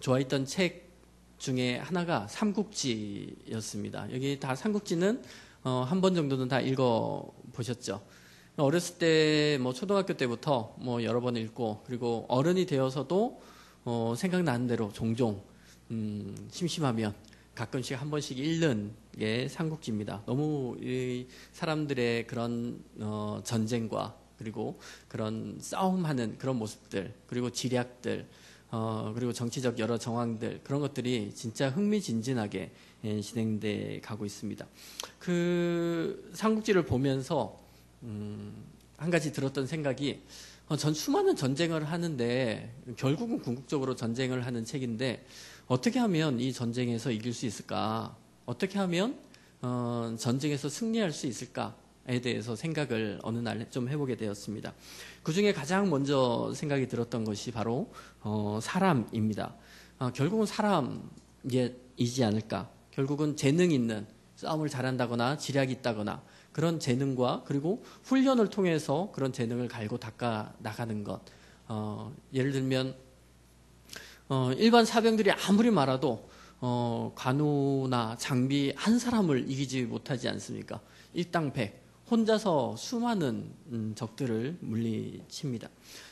좋아했던 책 중에 하나가 삼국지였습니다. 여기 다 삼국지는 한 번 정도는 다 읽어 보셨죠? 어렸을 때 뭐 초등학교 때부터 뭐 여러 번 읽고, 그리고 어른이 되어서도 생각나는 대로 종종 심심하면 가끔씩 한 번씩 읽는 게 삼국지입니다. 너무 이 사람들의 그런 전쟁과 그리고 그런 싸움하는 그런 모습들, 그리고 지략들, 그리고 정치적 여러 정황들, 그런 것들이 진짜 흥미진진하게 진행돼 가고 있습니다. 그 삼국지를 보면서 한 가지 들었던 생각이, 전 수많은 전쟁을 하는데 결국은 궁극적으로 전쟁을 하는 책인데 어떻게 하면 이 전쟁에서 이길 수 있을까? 어떻게 하면 전쟁에서 승리할 수 있을까에 대해서 생각을 어느 날 좀 해보게 되었습니다. 그 중에 가장 먼저 생각이 들었던 것이 바로 사람입니다. 결국은 사람이지 않을까? 결국은 재능 있는, 싸움을 잘한다거나 지략이 있다거나 그런 재능과, 그리고 훈련을 통해서 그런 재능을 갈고 닦아 나가는 것. 예를 들면 일반 사병들이 아무리 많아도 관우나 장비 한 사람을 이기지 못하지 않습니까? 일당백, 혼자서 수많은 적들을 물리칩니다.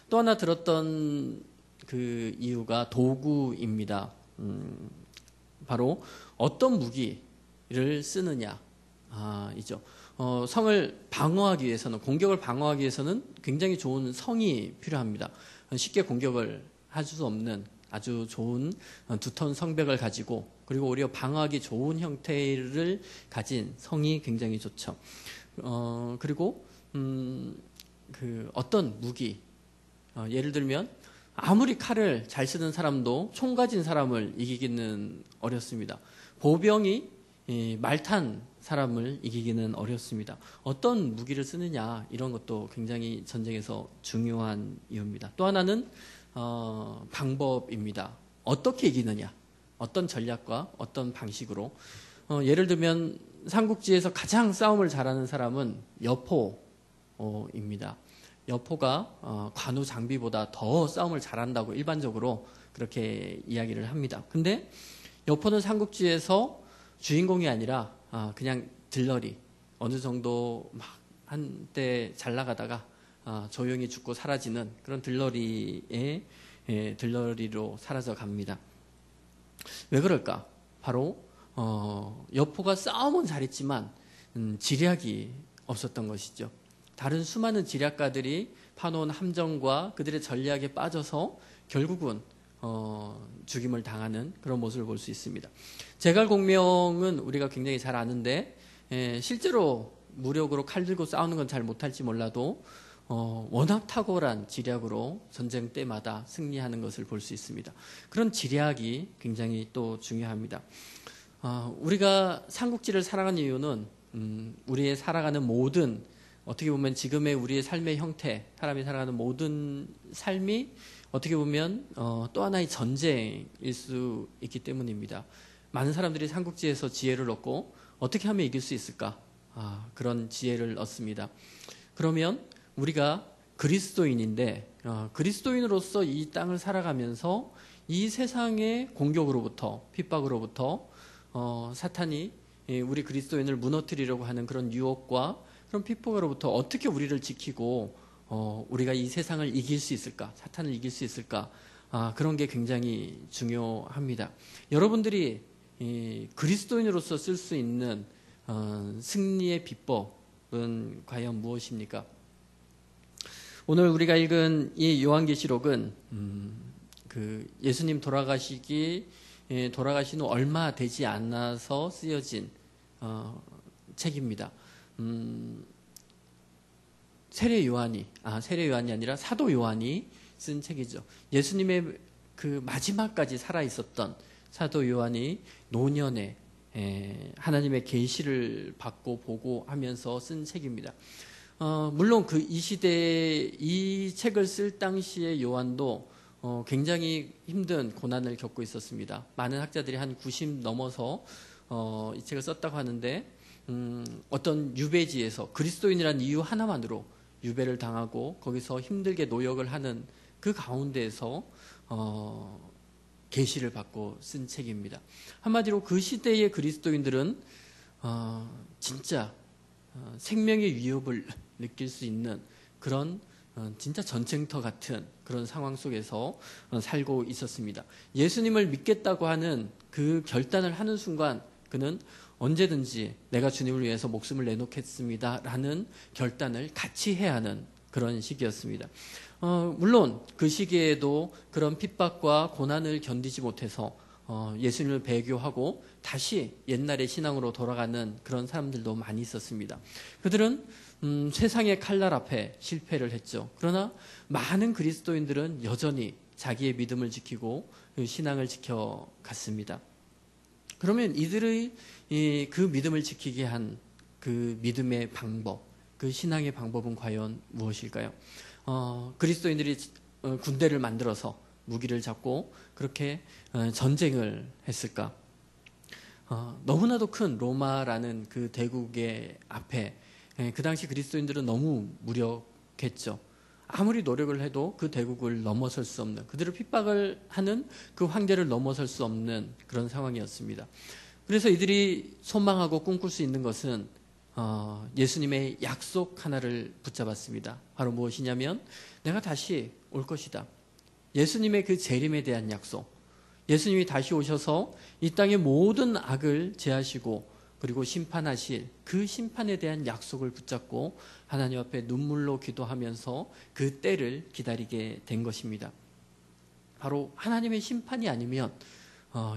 또 하나 들었던 그 이유가 도구입니다. 바로 어떤 무기를 쓰느냐 이죠. 성을 방어하기 위해서는, 공격을 방어하기 위해서는 굉장히 좋은 성이 필요합니다. 쉽게 공격을 할 수 없는 아주 좋은 두터운 성벽을 가지고, 그리고 오히려 방어하기 좋은 형태를 가진 성이 굉장히 좋죠. 그리고 그 어떤 무기, 예를 들면 아무리 칼을 잘 쓰는 사람도 총 가진 사람을 이기기는 어렵습니다. 보병이 말탄 사람을 이기기는 어렵습니다. 어떤 무기를 쓰느냐, 이런 것도 굉장히 전쟁에서 중요한 이유입니다. 또 하나는 방법입니다. 어떻게 이기느냐, 어떤 전략과 어떤 방식으로. 예를 들면 삼국지에서 가장 싸움을 잘하는 사람은 여포입니다. 여포가 관우 장비보다 더 싸움을 잘한다고 일반적으로 그렇게 이야기를 합니다. 근데 여포는 삼국지에서 주인공이 아니라 그냥 들러리, 어느 정도 막 한때 잘 나가다가 조용히 죽고 사라지는 그런 들러리로 사라져 갑니다. 왜 그럴까? 바로 여포가 싸움은 잘했지만 지략이 없었던 것이죠. 다른 수많은 지략가들이 파놓은 함정과 그들의 전략에 빠져서 결국은 죽임을 당하는 그런 모습을 볼 수 있습니다. 제갈공명은 우리가 굉장히 잘 아는데, 실제로 무력으로 칼 들고 싸우는 건 잘 못할지 몰라도 워낙 탁월한 지략으로 전쟁 때마다 승리하는 것을 볼 수 있습니다. 그런 지략이 굉장히 또 중요합니다. 우리가 삼국지를 사랑하는 이유는 우리의 살아가는 모든, 어떻게 보면 지금의 우리의 삶의 형태, 사람이 살아가는 모든 삶이 어떻게 보면 또 하나의 전쟁일 수 있기 때문입니다. 많은 사람들이 삼국지에서 지혜를 얻고 어떻게 하면 이길 수 있을까? 그런 지혜를 얻습니다. 그러면 우리가 그리스도인인데 그리스도인으로서 이 땅을 살아가면서 이 세상의 공격으로부터, 핍박으로부터 사탄이 우리 그리스도인을 무너뜨리려고 하는 그런 유혹과 그런 핍박으로부터 어떻게 우리를 지키고 우리가 이 세상을 이길 수 있을까, 사탄을 이길 수 있을까, 그런 게 굉장히 중요합니다. 여러분들이 그리스도인으로서 쓸 수 있는 승리의 비법은 과연 무엇입니까? 오늘 우리가 읽은 이 요한계시록은 그 예수님 돌아가신 후 얼마 되지 않아서 쓰여진 책입니다. 세례 요한이 아니라 사도 요한이 쓴 책이죠. 예수님의 그 마지막까지 살아 있었던 사도 요한이 노년에 하나님의 계시를 받고 보고 하면서 쓴 책입니다. 물론 그 이 시대에 이 책을 쓸 당시의 요한도 굉장히 힘든 고난을 겪고 있었습니다. 많은 학자들이 한 90 넘어서 이 책을 썼다고 하는데, 어떤 유배지에서 그리스도인이라는 이유 하나만으로 유배를 당하고 거기서 힘들게 노역을 하는 그 가운데에서 계시를 받고 쓴 책입니다. 한마디로 그 시대의 그리스도인들은 진짜 생명의 위협을 느낄 수 있는 그런 진짜 전쟁터 같은 그런 상황 속에서 살고 있었습니다. 예수님을 믿겠다고 하는 그 결단을 하는 순간 그는 언제든지 내가 주님을 위해서 목숨을 내놓겠습니다 라는 결단을 같이 해야 하는 그런 시기였습니다. 물론 그 시기에도 그런 핍박과 고난을 견디지 못해서 예수님을 배교하고 다시 옛날의 신앙으로 돌아가는 그런 사람들도 많이 있었습니다. 그들은 세상의 칼날 앞에 실패를 했죠. 그러나 많은 그리스도인들은 여전히 자기의 믿음을 지키고 그 신앙을 지켜갔습니다. 그러면 이들의 그 믿음을 지키게 한 그 믿음의 방법, 그 신앙의 방법은 과연 무엇일까요? 그리스도인들이 군대를 만들어서 무기를 잡고 그렇게 전쟁을 했을까? 너무나도 큰 로마라는 그 대국의 앞에 그 당시 그리스도인들은 너무 무력했죠. 아무리 노력을 해도 그 대국을 넘어설 수 없는, 그들을 핍박을 하는 그 황제를 넘어설 수 없는 그런 상황이었습니다. 그래서 이들이 소망하고 꿈꿀 수 있는 것은 예수님의 약속 하나를 붙잡았습니다. 바로 무엇이냐면 내가 다시 올 것이다. 예수님의 그 재림에 대한 약속. 예수님이 다시 오셔서 이 땅의 모든 악을 제하시고 그리고 심판하실 그 심판에 대한 약속을 붙잡고 하나님 앞에 눈물로 기도하면서 그 때를 기다리게 된 것입니다. 바로 하나님의 심판이 아니면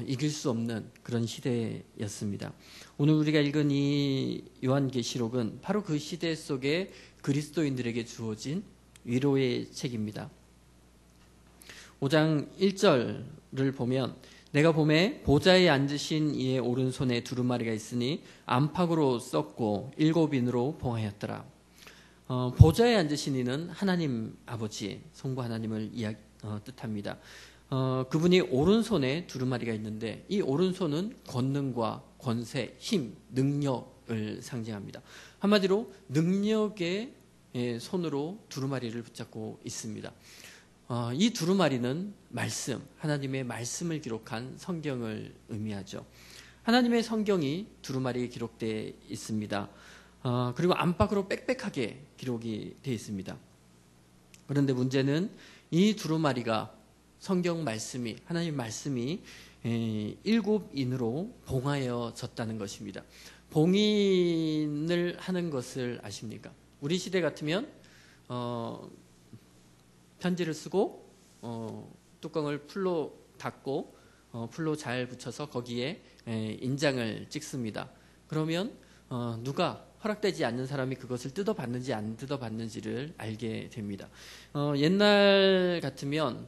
이길 수 없는 그런 시대였습니다. 오늘 우리가 읽은 이 요한계시록은 바로 그 시대 속에 그리스도인들에게 주어진 위로의 책입니다. 5장 1절을 보면 내가 보매 보좌에 앉으신 이의 오른손에 두루마리가 있으니 안팎으로 썩고 7인으로 봉하였더라. 보좌에 앉으신 이는 하나님 아버지, 성부 하나님을 뜻합니다. 그분이 오른손에 두루마리가 있는데 이 오른손은 권능과 권세, 힘, 능력을 상징합니다. 한마디로 능력의 손으로 두루마리를 붙잡고 있습니다. 이 두루마리는 말씀, 하나님의 말씀을 기록한 성경을 의미하죠. 하나님의 성경이 두루마리에 기록되어 있습니다. 그리고 안팎으로 빽빽하게 기록이 되어 있습니다. 그런데 문제는 이 두루마리가 성경 말씀이, 하나님 말씀이 7인으로 봉하여졌다는 것입니다. 봉인을 하는 것을 아십니까? 우리 시대 같으면 편지를 쓰고 뚜껑을 풀로 닫고 풀로 잘 붙여서 거기에 인장을 찍습니다. 그러면 누가 허락되지 않는 사람이 그것을 뜯어봤는지 안 뜯어봤는지를 알게 됩니다. 옛날 같으면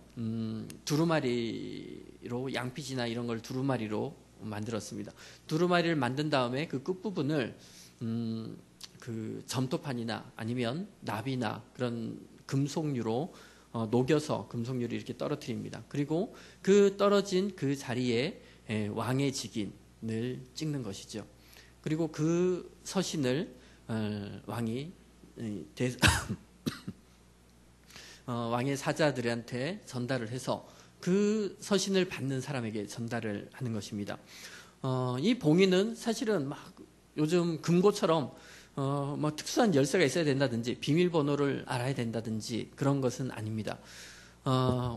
두루마리로 양피지나 이런 걸 두루마리로 만들었습니다. 두루마리를 만든 다음에 그 끝부분을 그 점토판이나 아니면 납이나 그런 금속류로 녹여서 금속류를 이렇게 떨어뜨립니다. 그리고 그 떨어진 그 자리에 왕의 직인을 찍는 것이죠. 그리고 그 서신을 왕이 왕의 사자들한테 전달을 해서 그 서신을 받는 사람에게 전달을 하는 것입니다. 이 봉인은 사실은 막 요즘 금고처럼 뭐 특수한 열쇠가 있어야 된다든지 비밀번호를 알아야 된다든지 그런 것은 아닙니다.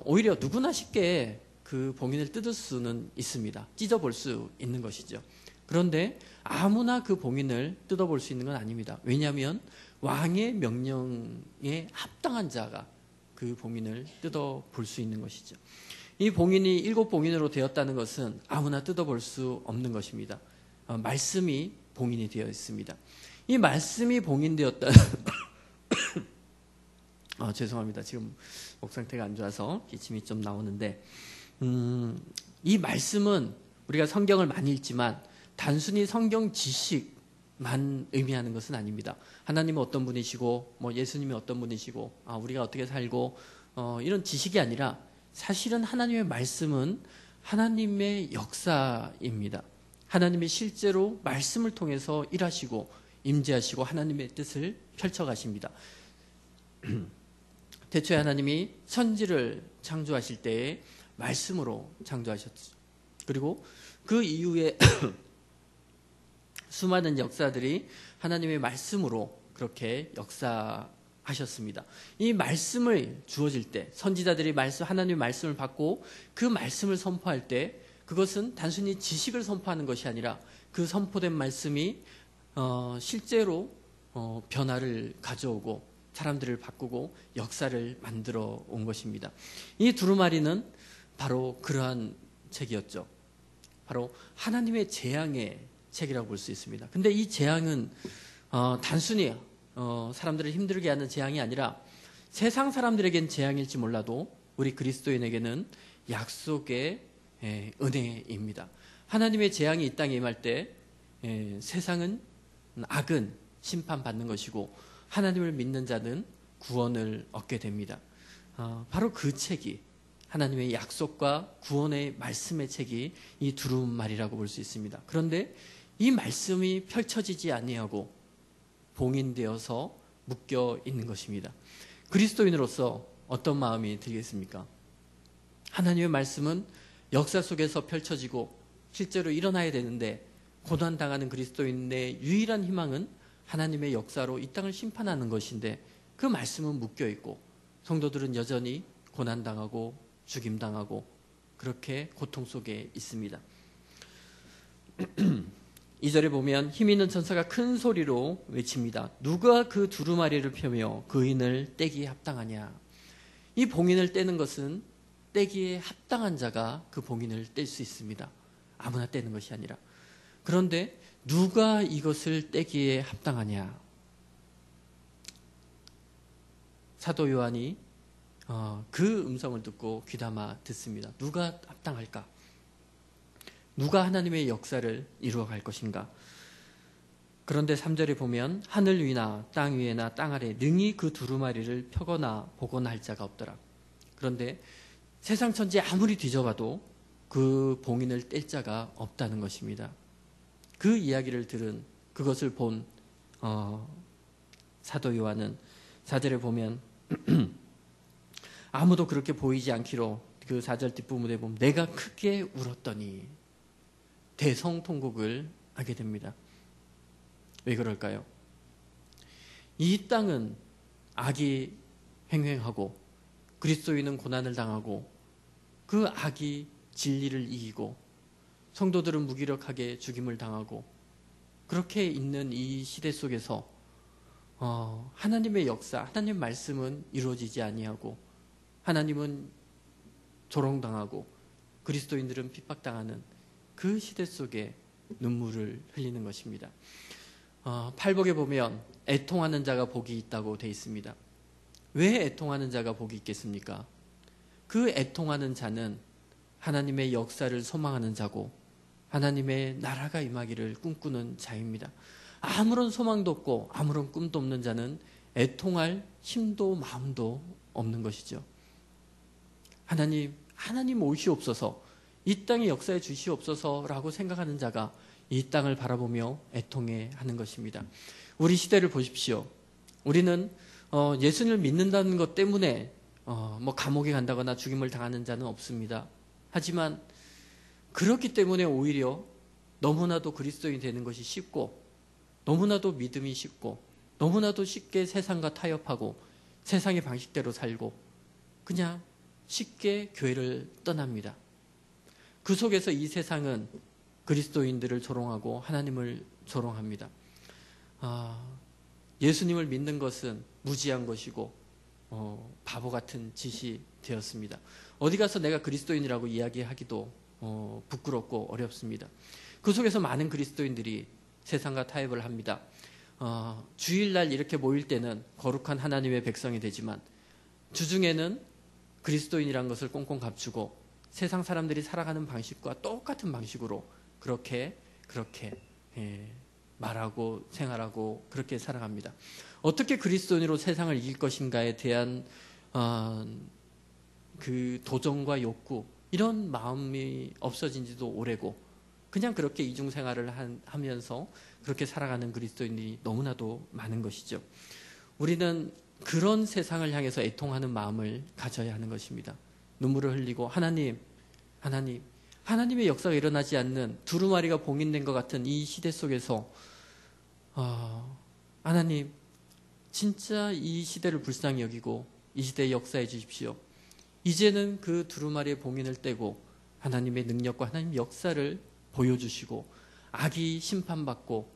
오히려 누구나 쉽게 그 봉인을 뜯을 수는 있습니다. 찢어볼 수 있는 것이죠. 그런데 아무나 그 봉인을 뜯어볼 수 있는 건 아닙니다. 왜냐하면 왕의 명령에 합당한 자가 그 봉인을 뜯어볼 수 있는 것이죠. 이 봉인이 7봉인으로 되었다는 것은 아무나 뜯어볼 수 없는 것입니다. 말씀이 봉인이 되어 있습니다. 이 말씀이 봉인되었다. 죄송합니다. 지금 목 상태가 안 좋아서 기침이 좀 나오는데 이 말씀은 우리가 성경을 많이 읽지만 단순히 성경 지식만 의미하는 것은 아닙니다. 하나님은 어떤 분이시고 뭐 예수님이 어떤 분이시고 우리가 어떻게 살고 이런 지식이 아니라 사실은 하나님의 말씀은 하나님의 역사입니다. 하나님이 실제로 말씀을 통해서 일하시고 임재하시고 하나님의 뜻을 펼쳐가십니다. 태초에 하나님이 천지를 창조하실 때에 말씀으로 창조하셨죠. 그리고 그 이후에 수많은 역사들이 하나님의 말씀으로 그렇게 역사하셨습니다. 이 말씀을 주어질 때 선지자들이 하나님의 말씀을 받고 그 말씀을 선포할 때 그것은 단순히 지식을 선포하는 것이 아니라 그 선포된 말씀이 실제로 변화를 가져오고 사람들을 바꾸고 역사를 만들어 온 것입니다. 이 두루마리는 바로 그러한 책이었죠. 바로 하나님의 재앙의 책이라고 볼 수 있습니다. 근데 이 재앙은 단순히 사람들을 힘들게 하는 재앙이 아니라 세상 사람들에겐 재앙일지 몰라도 우리 그리스도인에게는 약속의 은혜입니다. 하나님의 재앙이 이 땅에 임할 때 세상은 악은 심판받는 것이고 하나님을 믿는 자는 구원을 얻게 됩니다. 바로 그 책이 하나님의 약속과 구원의 말씀의 책이 이 두루마리라고 볼 수 있습니다. 그런데 이 말씀이 펼쳐지지 아니하고 봉인되어서 묶여 있는 것입니다. 그리스도인으로서 어떤 마음이 들겠습니까? 하나님의 말씀은 역사 속에서 펼쳐지고 실제로 일어나야 되는데 고난당하는 그리스도인의 유일한 희망은 하나님의 역사로 이 땅을 심판하는 것인데 그 말씀은 묶여 있고 성도들은 여전히 고난당하고 죽임당하고 그렇게 고통 속에 있습니다. 2절에 보면 힘 있는 천사가 큰 소리로 외칩니다. 누가 그 두루마리를 펴며 그인을 떼기에 합당하냐. 이 봉인을 떼는 것은 떼기에 합당한 자가 그 봉인을 뗄 수 있습니다. 아무나 떼는 것이 아니라. 그런데 누가 이것을 떼기에 합당하냐. 사도 요한이 그 음성을 듣고 귀담아 듣습니다. 누가 합당할까? 누가 하나님의 역사를 이루어갈 것인가? 그런데 3절에 보면 하늘 위나 땅 위에나 땅 아래 능히 그 두루마리를 펴거나 보거나 할 자가 없더라. 그런데 세상 천지에 아무리 뒤져봐도 그 봉인을 뗄 자가 없다는 것입니다. 그 이야기를 들은 그것을 본 사도 요한은 4절에 보면 아무도 그렇게 보이지 않기로 그 4절 뒷부분에 보면 내가 크게 울었더니 대성통곡을 하게 됩니다. 왜 그럴까요? 이 땅은 악이 횡행하고 그리스도인은 고난을 당하고 그 악이 진리를 이기고 성도들은 무기력하게 죽임을 당하고 그렇게 있는 이 시대 속에서 하나님의 역사, 하나님의 말씀은 이루어지지 아니하고 하나님은 조롱당하고 그리스도인들은 핍박당하는 그 시대 속에 눈물을 흘리는 것입니다. 팔복에 보면 애통하는 자가 복이 있다고 되어 있습니다. 왜 애통하는 자가 복이 있겠습니까? 그 애통하는 자는 하나님의 역사를 소망하는 자고 하나님의 나라가 임하기를 꿈꾸는 자입니다. 아무런 소망도 없고 아무런 꿈도 없는 자는 애통할 힘도 마음도 없는 것이죠. 하나님 오시옵소서, 이 땅의 역사에 주시옵소서라고 생각하는 자가 이 땅을 바라보며 애통해 하는 것입니다. 우리 시대를 보십시오. 우리는 예수님을 믿는다는 것 때문에 감옥에 간다거나 죽임을 당하는 자는 없습니다. 하지만 그렇기 때문에 오히려 너무나도 그리스도인이 되는 것이 쉽고 너무나도 믿음이 쉽고 너무나도 쉽게 세상과 타협하고 세상의 방식대로 살고 그냥 쉽게 교회를 떠납니다. 그 속에서 이 세상은 그리스도인들을 조롱하고 하나님을 조롱합니다. 예수님을 믿는 것은 무지한 것이고 바보 같은 짓이 되었습니다. 어디 가서 내가 그리스도인이라고 이야기하기도 부끄럽고 어렵습니다. 그 속에서 많은 그리스도인들이 세상과 타협을 합니다. 주일날 이렇게 모일 때는 거룩한 하나님의 백성이 되지만 주중에는 그리스도인이라는 것을 꽁꽁 감추고 세상 사람들이 살아가는 방식과 똑같은 방식으로 그렇게 말하고 생활하고 그렇게 살아갑니다. 어떻게 그리스도인으로 세상을 이길 것인가에 대한 그 도전과 욕구 이런 마음이 없어진 지도 오래고 그냥 그렇게 이중생활을 하면서 그렇게 살아가는 그리스도인이 너무나도 많은 것이죠. 우리는 그런 세상을 향해서 애통하는 마음을 가져야 하는 것입니다. 눈물을 흘리고 하나님의 역사가 일어나지 않는 두루마리가 봉인된 것 같은 이 시대 속에서 하나님 진짜 이 시대를 불쌍히 여기고 이 시대에 역사해 주십시오. 이제는 그 두루마리의 봉인을 떼고 하나님의 능력과 하나님의 역사를 보여주시고 악이 심판받고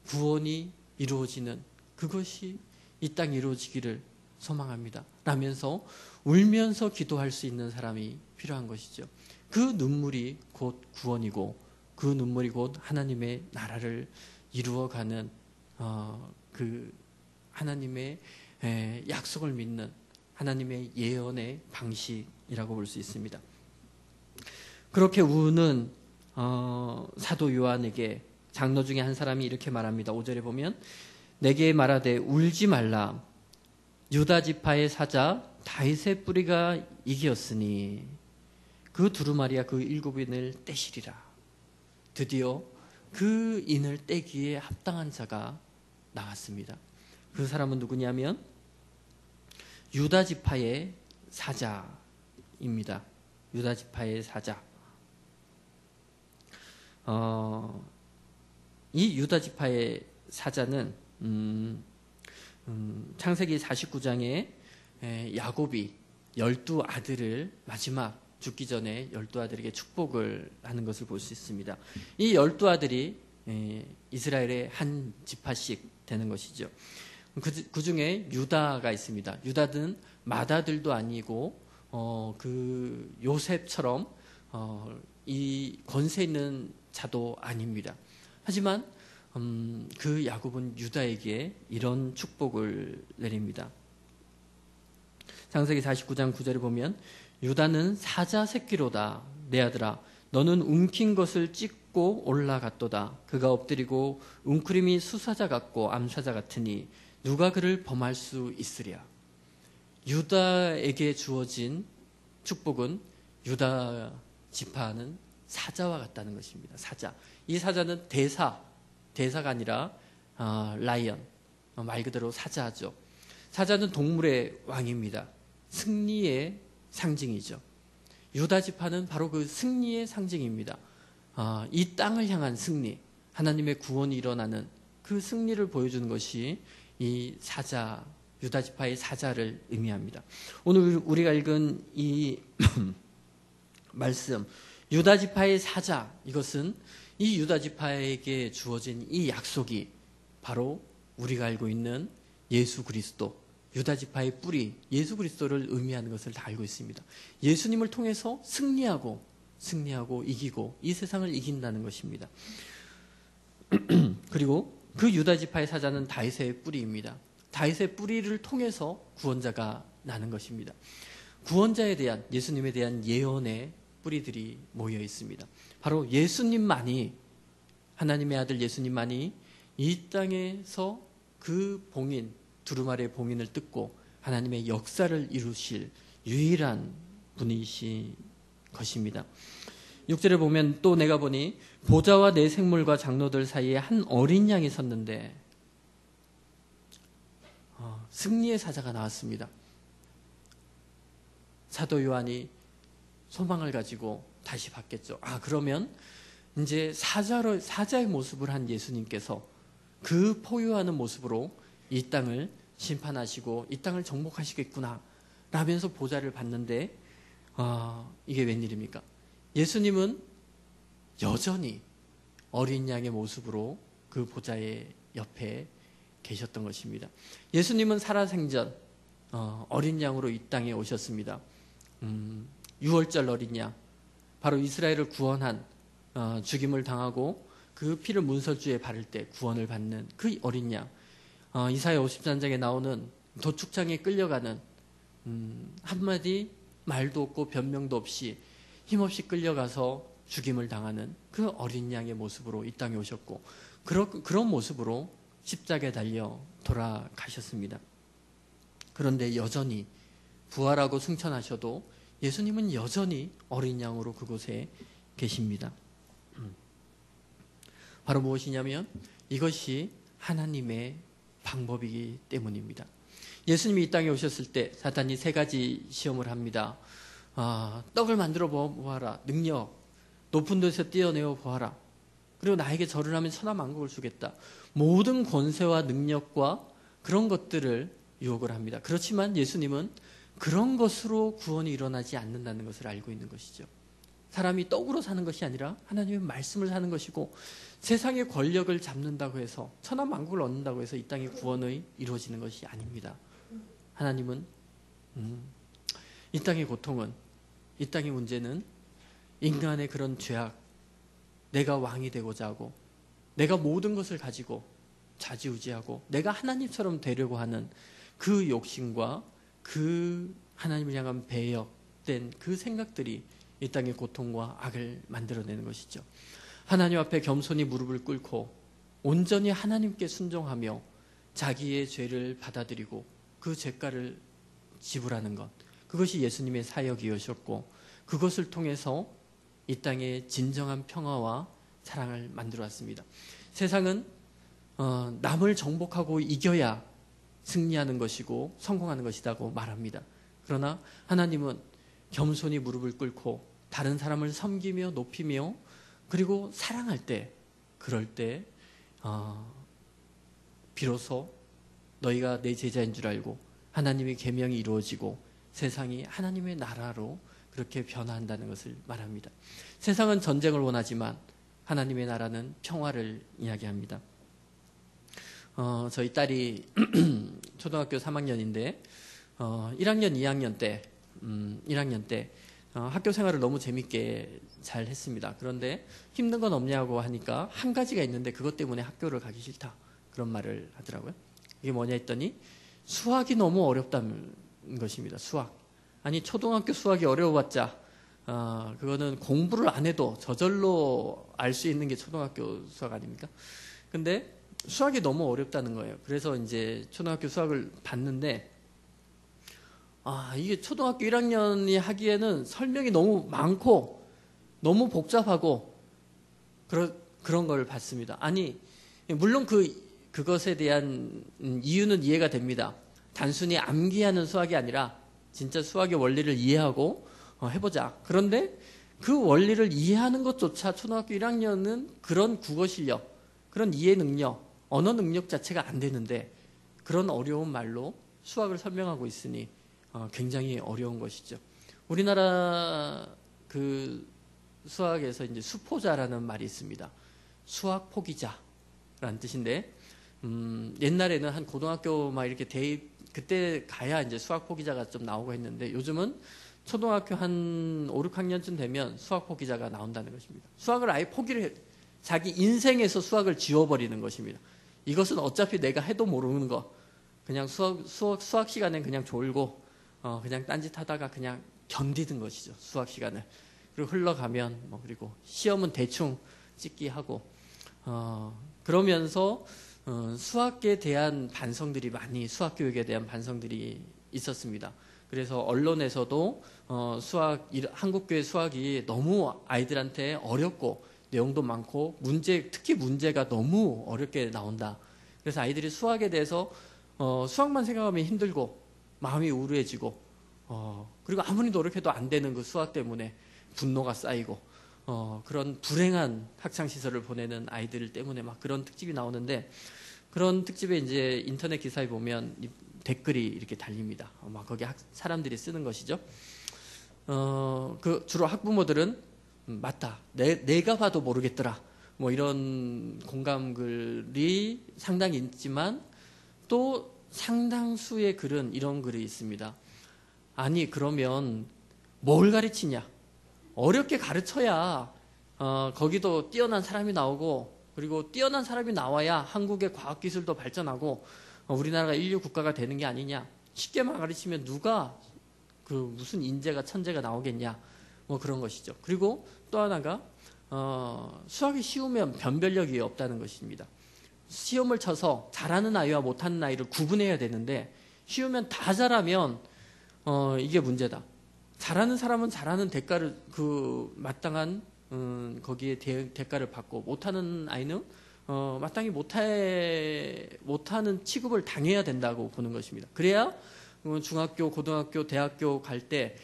구원이 이루어지는 그것이 이 땅에 이루어지기를 소망합니다. 라면서 울면서 기도할 수 있는 사람이 필요한 것이죠. 그 눈물이 곧 구원이고 그 눈물이 곧 하나님의 나라를 이루어가는 그 하나님의 약속을 믿는 하나님의 예언의 방식이라고 볼 수 있습니다. 그렇게 우는 사도 요한에게 장로 중에 한 사람이 이렇게 말합니다. 5절에 보면 내게 말하되 울지 말라. 유다 지파의 사자 다윗의 뿌리가 이기었으니 그 두루마리와 그 7인을 떼시리라. 드디어 그 인을 떼기에 합당한 자가 나왔습니다. 그 사람은 누구냐면 유다 지파의 사자입니다. 유다 지파의 사자. 이 유다 지파의 사자는 창세기 49장에 야곱이 12아들을 마지막 죽기 전에 12아들에게 축복을 하는 것을 볼 수 있습니다. 이 12아들이 이스라엘의 한 지파씩 되는 것이죠. 그 중에 유다가 있습니다. 유다는 맏아들도 아니고 그 요셉처럼 이 권세 있는 자도 아닙니다. 하지만 그 야곱은 유다에게 이런 축복을 내립니다. 창세기 49장 9절에 보면 유다는 사자 새끼로다. 내 아들아 너는 움킨 것을 찢고 올라갔도다. 그가 엎드리고 웅크림이 수사자 같고 암사자 같으니 누가 그를 범할 수 있으랴. 유다에게 주어진 축복은 유다 지파는 사자와 같다는 것입니다. 사자. 이 사자는 대사가 아니라 라이언, 말 그대로 사자죠. 사자는 동물의 왕입니다. 승리의 상징이죠. 유다 지파는 바로 그 승리의 상징입니다. 이 땅을 향한 승리, 하나님의 구원이 일어나는 그 승리를 보여주는 것이 이 사자, 유다 지파의 사자를 의미합니다. 오늘 우리가 읽은 이 말씀, 유다 지파의 사자, 이것은 이 유다 지파에게 주어진 이 약속이 바로 우리가 알고 있는 예수 그리스도, 유다 지파의 뿌리, 예수 그리스도를 의미하는 것을 다 알고 있습니다. 예수님을 통해서 승리하고 이기고 이 세상을 이긴다는 것입니다. 그리고 그 유다 지파의 사자는 다윗의 뿌리입니다. 다윗의 뿌리를 통해서 구원자가 나는 것입니다. 구원자에 대한, 예수님에 대한 예언의 뿌리들이 모여 있습니다. 바로 예수님만이, 하나님의 아들 예수님만이 이 땅에서 그 봉인, 두루마리의 봉인을 뜯고 하나님의 역사를 이루실 유일한 분이신 것입니다. 6절에 보면 또 내가 보니 보좌와 내 생물과 장로들 사이에 한 어린 양이 섰는데 승리의 사자가 나왔습니다. 사도 요한이 소망을 가지고 다시 받겠죠. 그러면 이제 사자의 모습을 한 예수님께서 그 포효하는 모습으로 이 땅을 심판하시고 이 땅을 정복하시겠구나 라면서 보좌를 받는데 이게 웬일입니까? 예수님은 여전히 어린 양의 모습으로 그 보좌의 옆에 계셨던 것입니다. 예수님은 살아생전 어린 양으로 이 땅에 오셨습니다. 6월절 어린 양, 바로 이스라엘을 구원한, 죽임을 당하고 그 피를 문설주에 바를 때 구원을 받는 그 어린 양, 이사야 53장에 나오는 도축장에 끌려가는 한마디 말도 없고 변명도 없이 힘없이 끌려가서 죽임을 당하는 그 어린 양의 모습으로 이 땅에 오셨고 그런 모습으로 십자가에 달려 돌아가셨습니다. 그런데 여전히 부활하고 승천하셔도 예수님은 여전히 어린 양으로 그곳에 계십니다. 바로 무엇이냐면 이것이 하나님의 방법이기 때문입니다. 예수님이 이 땅에 오셨을 때 사탄이 3가지 시험을 합니다. 떡을 만들어 보아라. 능력. 높은 데서 띄어내어 보아라. 그리고 나에게 절을 하면 천하만국을 주겠다. 모든 권세와 능력과 그런 것들을 유혹을 합니다. 그렇지만 예수님은 그런 것으로 구원이 일어나지 않는다는 것을 알고 있는 것이죠. 사람이 떡으로 사는 것이 아니라 하나님의 말씀을 사는 것이고, 세상의 권력을 잡는다고 해서 천하만국을 얻는다고 해서 이 땅의 구원이 이루어지는 것이 아닙니다. 하나님은 이 땅의 고통은, 이 땅의 문제는 인간의 그런 죄악, 내가 왕이 되고자 하고 내가 모든 것을 가지고 좌지우지하고 내가 하나님처럼 되려고 하는 그 욕심과 그 하나님을 향한 배역된 그 생각들이 이 땅의 고통과 악을 만들어내는 것이죠. 하나님 앞에 겸손히 무릎을 꿇고 온전히 하나님께 순종하며 자기의 죄를 받아들이고 그 죄가를 지불하는 것, 그것이 예수님의 사역이었고, 그것을 통해서 이 땅에 진정한 평화와 사랑을 만들어 왔습니다. 세상은 남을 정복하고 이겨야 승리하는 것이고 성공하는 것이라고 말합니다. 그러나 하나님은 겸손히 무릎을 꿇고 다른 사람을 섬기며 높이며 그리고 사랑할 때, 그럴 때 비로소 너희가 내 제자인 줄 알고 하나님의 계명이 이루어지고 세상이 하나님의 나라로 그렇게 변화한다는 것을 말합니다. 세상은 전쟁을 원하지만 하나님의 나라는 평화를 이야기합니다. 저희 딸이 초등학교 3학년인데 1학년, 2학년 때 1학년 때 학교 생활을 너무 재밌게 잘 했습니다. 그런데 힘든 건 없냐고 하니까 한 가지가 있는데 그것 때문에 학교를 가기 싫다, 그런 말을 하더라고요. 이게 뭐냐 했더니 수학이 너무 어렵다는 것입니다. 수학. 아니, 초등학교 수학이 어려워봤자 그거는 공부를 안 해도 저절로 알 수 있는 게 초등학교 수학 아닙니까? 근데 수학이 너무 어렵다는 거예요. 그래서 이제 초등학교 수학을 봤는데 이게 초등학교 1학년이 하기에는 설명이 너무 많고 너무 복잡하고 그런 걸 봤습니다. 아니, 물론 그것에 대한 이유는 이해가 됩니다. 단순히 암기하는 수학이 아니라 진짜 수학의 원리를 이해하고 해보자. 그런데 그 원리를 이해하는 것조차 초등학교 1학년은 그런 국어 실력, 그런 이해 능력, 언어 능력 자체가 안 되는데 그런 어려운 말로 수학을 설명하고 있으니 굉장히 어려운 것이죠. 우리나라 그 수학에서 이제 수포자라는 말이 있습니다. 수학 포기자라는 뜻인데 옛날에는 한 고등학교 막 이렇게 그때 가야 이제 수학 포기자가 좀 나오고 했는데 요즘은 초등학교 한 5, 6학년쯤 되면 수학 포기자가 나온다는 것입니다. 수학을 아예 자기 인생에서 수학을 지워버리는 것입니다. 이것은 어차피 내가 해도 모르는 거, 그냥 수학 시간엔 그냥 졸고 그냥 딴짓하다가 그냥 견디는 것이죠. 수학 시간을. 그리고 흘러가면 그리고 시험은 대충 찍기 하고 그러면서 수학에 대한 반성들이 수학 교육에 대한 반성들이 있었습니다. 그래서 언론에서도 한국교회 수학이 너무 아이들한테 어렵고 내용도 많고 특히 문제가 너무 어렵게 나온다. 그래서 아이들이 수학에 대해서 수학만 생각하면 힘들고 마음이 우울해지고 그리고 아무리 노력해도 안 되는 그 수학 때문에 분노가 쌓이고 그런 불행한 학창시설을 보내는 아이들 때문에 막 그런 특집이 나오는데, 그런 특집에 이제 인터넷 기사에 보면 댓글이 이렇게 달립니다. 막 거기 사람들이 쓰는 것이죠. 주로 학부모들은 맞다, 내가 봐도 모르겠더라, 뭐 이런 공감글이 상당히 있지만 또 상당수의 글은 이런 글이 있습니다. 아니, 그러면 뭘 가르치냐? 어렵게 가르쳐야 거기도 뛰어난 사람이 나오고, 그리고 뛰어난 사람이 나와야 한국의 과학기술도 발전하고 우리나라가 인류 국가가 되는 게 아니냐. 쉽게만 가르치면 누가 무슨 인재가 천재가 나오겠냐, 뭐 그런 것이죠. 그리고 또 하나가 수학이 쉬우면 변별력이 없다는 것입니다. 시험을 쳐서 잘하는 아이와 못하는 아이를 구분해야 되는데 쉬우면 다 잘하면 이게 문제다. 잘하는 사람은 잘하는 대가를 마땅한 거기에 대가를 받고, 못하는 아이는 마땅히 못하는 취급을 당해야 된다고 보는 것입니다. 그래야 중학교, 고등학교, 대학교 갈 때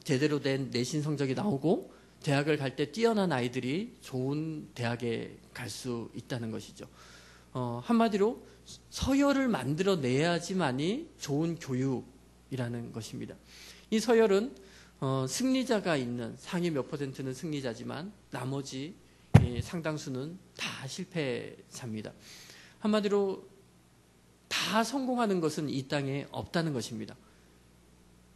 제대로 된 내신 성적이 나오고 대학을 갈 때 뛰어난 아이들이 좋은 대학에 갈 수 있다는 것이죠. 한마디로 서열을 만들어내야지만이 좋은 교육이라는 것입니다. 이 서열은 승리자가 있는 상위 몇 퍼센트는 승리자지만 나머지 상당수는 다 실패자입니다. 한마디로 다 성공하는 것은 이 땅에 없다는 것입니다.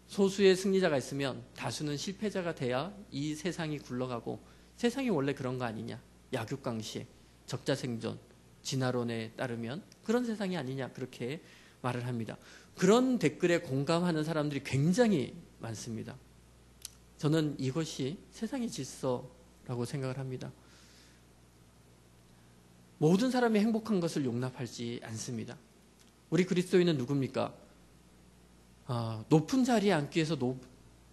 소수의 승리자가 있으면 다수는 실패자가 돼야 이 세상이 굴러가고, 세상이 원래 그런 거 아니냐, 약육강식, 적자생존, 진화론에 따르면 그런 세상이 아니냐, 그렇게 말을 합니다. 그런 댓글에 공감하는 사람들이 굉장히 많습니다. 저는 이것이 세상의 질서라고 생각을 합니다. 모든 사람이 행복한 것을 용납하지 않습니다. 우리 그리스도인은 누굽니까? 높은 자리에 앉기 위해서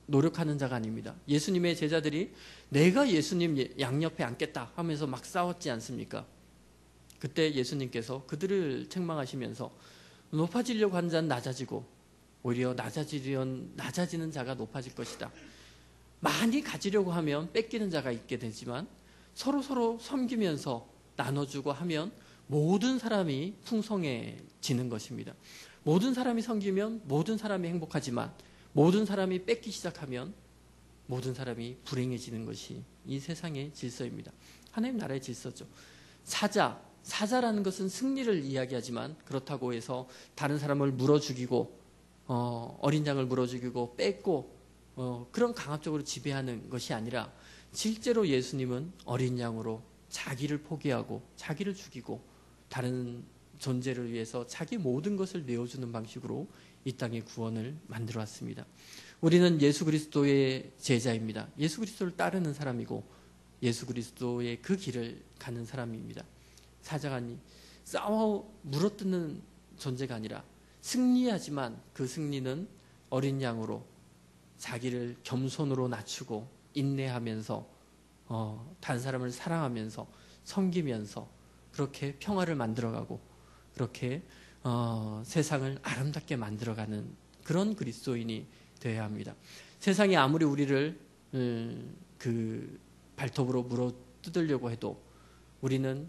노력하는 자가 아닙니다. 예수님의 제자들이 내가 예수님 양옆에 앉겠다 하면서 막 싸웠지 않습니까? 그때 예수님께서 그들을 책망하시면서 높아지려고 하는 자는 낮아지고 오히려 낮아지는 자가 높아질 것이다. 많이 가지려고 하면 뺏기는 자가 있게 되지만 서로 섬기면서 나눠주고 하면 모든 사람이 풍성해지는 것입니다. 모든 사람이 섬기면 모든 사람이 행복하지만 모든 사람이 뺏기 시작하면 모든 사람이 불행해지는 것이 이 세상의 질서입니다. 하나님 나라의 질서죠. 사자라는 것은 승리를 이야기하지만 그렇다고 해서 다른 사람을 물어 죽이고 어린 양을 물어 죽이고 뺏고 그런 강압적으로 지배하는 것이 아니라 실제로 예수님은 어린 양으로 자기를 포기하고 자기를 죽이고 다른 존재를 위해서 자기 모든 것을 내어주는 방식으로 이 땅의 구원을 만들어 왔습니다. 우리는 예수 그리스도의 제자입니다. 예수 그리스도를 따르는 사람이고 예수 그리스도의 그 길을 가는 사람입니다. 사자가 아니 싸워 물어뜯는 존재가 아니라 승리하지만 그 승리는 어린 양으로 자기를 겸손으로 낮추고 인내하면서 다른 사람을 사랑하면서 섬기면서 그렇게 평화를 만들어가고 그렇게 세상을 아름답게 만들어가는 그런 그리스도인이 되어야 합니다. 세상이 아무리 우리를 그 발톱으로 물어 뜯으려고 해도 우리는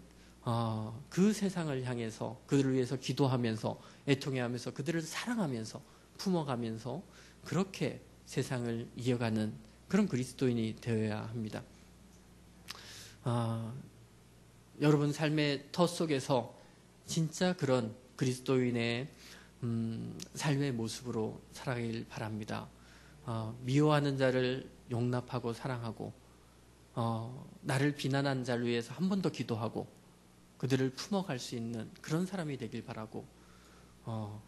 그 세상을 향해서 그들을 위해서 기도하면서 애통해하면서 그들을 사랑하면서 품어가면서 그렇게 세상을 이어가는 그런 그리스도인이 되어야 합니다. 여러분 삶의 터 속에서 진짜 그런 그리스도인의 삶의 모습으로 살아가길 바랍니다. 미워하는 자를 용납하고 사랑하고 나를 비난한 자를 위해서 한 번 더 기도하고 그들을 품어갈 수 있는 그런 사람이 되길 바라고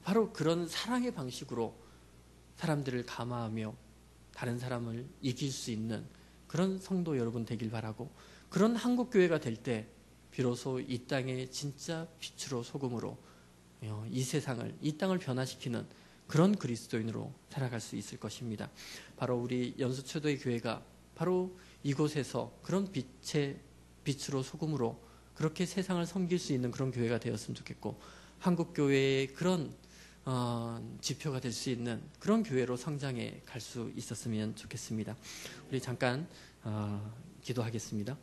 바로 그런 사랑의 방식으로 사람들을 감화하며 다른 사람을 이길 수 있는 그런 성도 여러분 되길 바라고 그런 한국교회가 될 때 비로소 이 땅의 진짜 빛으로 소금으로 이 세상을 이 땅을 변화시키는 그런 그리스도인으로 살아갈 수 있을 것입니다. 바로 우리 연수초도의 교회가 바로 이곳에서 그런 빛으로 소금으로 그렇게 세상을 섬길 수 있는 그런 교회가 되었으면 좋겠고 한국교회의 그런 지표가 될 수 있는 그런 교회로 성장해 갈 수 있었으면 좋겠습니다. 우리 잠깐 기도하겠습니다.